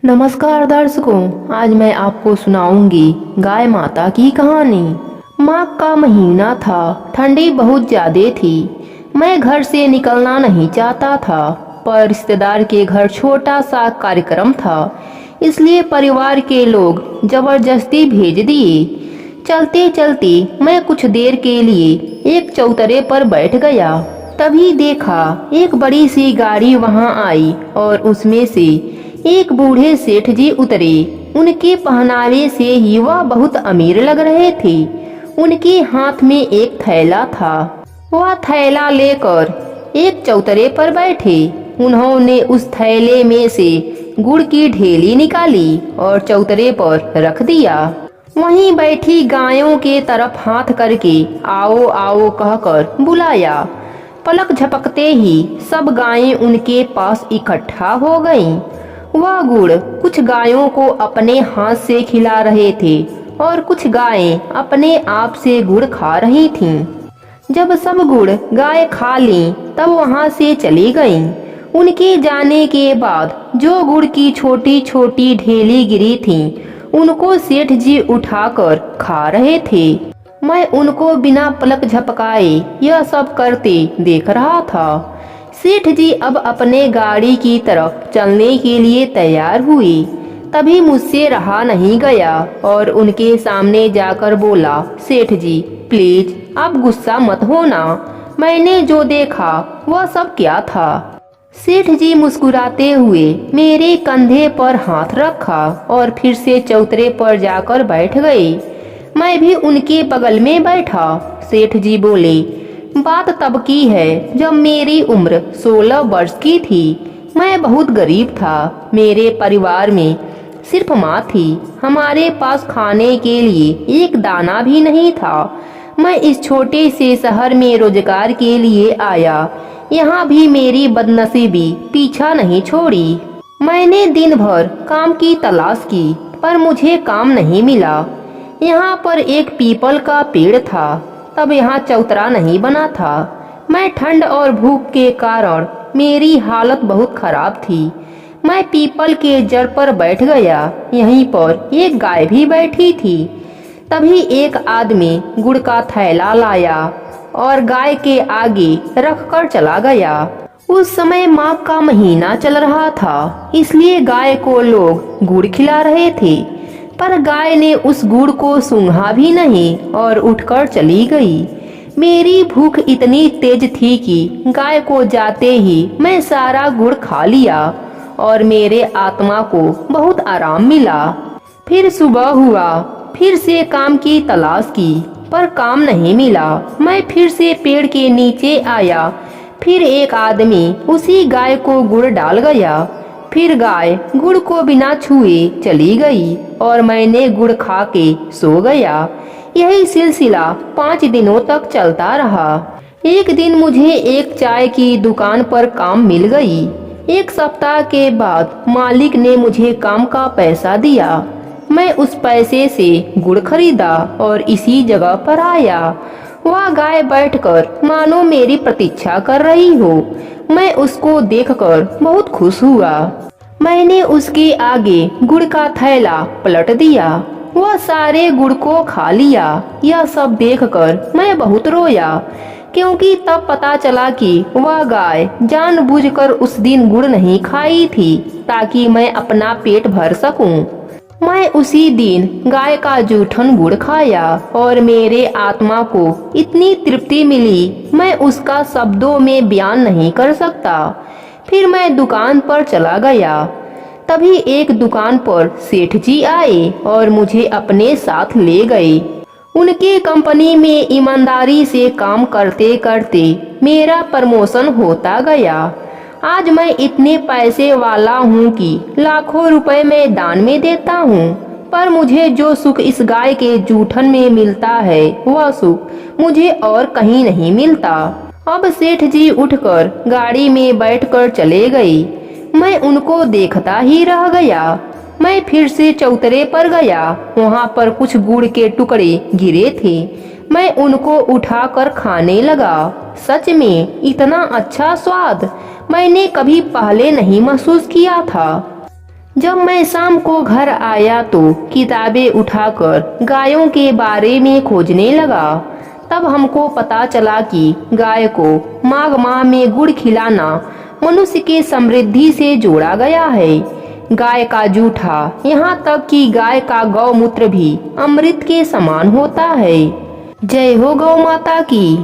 नमस्कार दर्शकों, आज मैं आपको सुनाऊंगी गाय माता की कहानी। माघ का महीना था, ठंडी बहुत ज्यादा थी। मैं घर से निकलना नहीं चाहता था, पर रिश्तेदार के घर छोटा सा कार्यक्रम था, इसलिए परिवार के लोग जबरदस्ती भेज दिए। चलते चलते मैं कुछ देर के लिए एक चौतरे पर बैठ गया। तभी देखा एक बड़ी सी गाड़ी वहां आई और उसमें से एक बूढ़े सेठ जी उतरे। उनके पहनावे से ही वह बहुत अमीर लग रहे थे। उनके हाथ में एक थैला था। वह थैला लेकर एक चौतरे पर बैठे। उन्होंने उस थैले में से गुड़ की ढेली निकाली और चौतरे पर रख दिया। वहीं बैठी गायों के तरफ हाथ करके आओ आओ कहकर बुलाया। पलक झपकते ही सब गायें उनके पास इकट्ठा हो गईं। वह गुड़ कुछ गायों को अपने हाथ से खिला रहे थे और कुछ गायें अपने आप से गुड़ खा रही थीं। जब सब गुड़ गाय खा लीं, तब वहां से चली गईं। उनके जाने के बाद जो गुड़ की छोटी छोटी ढेली गिरी थीं, उनको सेठ जी उठाकर खा रहे थे। मैं उनको बिना पलक झपकाए यह सब करते देख रहा था। सेठ जी अब अपने गाड़ी की तरफ चलने के लिए तैयार हुए। तभी मुझसे रहा नहीं गया और उनके सामने जाकर बोला, सेठ जी प्लीज आप गुस्सा मत होना। मैंने जो देखा वह सब क्या था। सेठ जी मुस्कुराते हुए मेरे कंधे पर हाथ रखा और फिर से चौतरे पर जाकर बैठ गए। मैं भी उनके बगल में बैठा। सेठ जी बोले, बात तब की है जब मेरी उम्र 16 वर्ष की थी। मैं बहुत गरीब था। मेरे परिवार में सिर्फ माँ थी। हमारे पास खाने के लिए एक दाना भी नहीं था। मैं इस छोटे से शहर में रोजगार के लिए आया। यहाँ भी मेरी बदनसीबी पीछा नहीं छोड़ी। मैंने दिन भर काम की तलाश की, पर मुझे काम नहीं मिला। यहाँ पर एक पीपल का पेड़ था, तब यहाँ चौतरा नहीं बना था। मैं ठंड और भूख के कारण मेरी हालत बहुत खराब थी। मैं पीपल के जड़ पर बैठ गया। यहीं पर एक गाय भी बैठी थी। तभी एक आदमी गुड़ का थैला लाया और गाय के आगे रखकर चला गया। उस समय माघ का महीना चल रहा था, इसलिए गाय को लोग गुड़ खिला रहे थे, पर गाय ने उस गुड़ को सूंघा भी नहीं और उठकर चली गई। मेरी भूख इतनी तेज थी कि गाय को जाते ही मैं सारा गुड़ खा लिया और मेरे आत्मा को बहुत आराम मिला। फिर सुबह हुआ, फिर से काम की तलाश की, पर काम नहीं मिला। मैं फिर से पेड़ के नीचे आया। फिर एक आदमी उसी गाय को गुड़ डाल गया। फिर गाय गुड़ को बिना छुए चली गई और मैंने गुड़ खा के सो गया। यही सिलसिला 5 दिनों तक चलता रहा। एक दिन मुझे एक चाय की दुकान पर काम मिल गई। 1 सप्ताह के बाद मालिक ने मुझे काम का पैसा दिया। मैं उस पैसे से गुड़ खरीदा और इसी जगह पर आया। वह गाय बैठकर मानो मेरी प्रतीक्षा कर रही हो। मैं उसको देखकर बहुत खुश हुआ। मैंने उसके आगे गुड़ का थैला पलट दिया। वह सारे गुड़ को खा लिया। यह सब देखकर मैं बहुत रोया, क्योंकि तब पता चला कि वह गाय जानबूझकर उस दिन गुड़ नहीं खाई थी ताकि मैं अपना पेट भर सकूं। मैं उसी दिन गाय का जूठन गुड़ खाया और मेरे आत्मा को इतनी तृप्ति मिली, मैं उसका शब्दों में बयान नहीं कर सकता। फिर मैं दुकान पर चला गया। तभी एक दुकान पर सेठ जी आए और मुझे अपने साथ ले गए। उनके कंपनी में ईमानदारी से काम करते करते मेरा प्रमोशन होता गया। आज मैं इतने पैसे वाला हूँ कि लाखों रुपए मैं दान में देता हूँ, पर मुझे जो सुख इस गाय के जूठन में मिलता है, वह सुख मुझे और कहीं नहीं मिलता। अब सेठ जी उठकर गाड़ी में बैठकर चले गए। मैं उनको देखता ही रह गया। मैं फिर से चौतरे पर गया। वहाँ पर कुछ गुड़ के टुकड़े गिरे थे। मैं उनको उठाकर खाने लगा। सच में इतना अच्छा स्वाद मैंने कभी पहले नहीं महसूस किया था। जब मैं शाम को घर आया तो किताबें उठाकर गायों के बारे में खोजने लगा। तब हमको पता चला कि गाय को माघ माह में गुड़ खिलाना मनुष्य के समृद्धि से जोड़ा गया है। गाय का जूठा, यहाँ तक कि गाय का गौमूत्र भी अमृत के समान होता है। जय हो गौ माता की।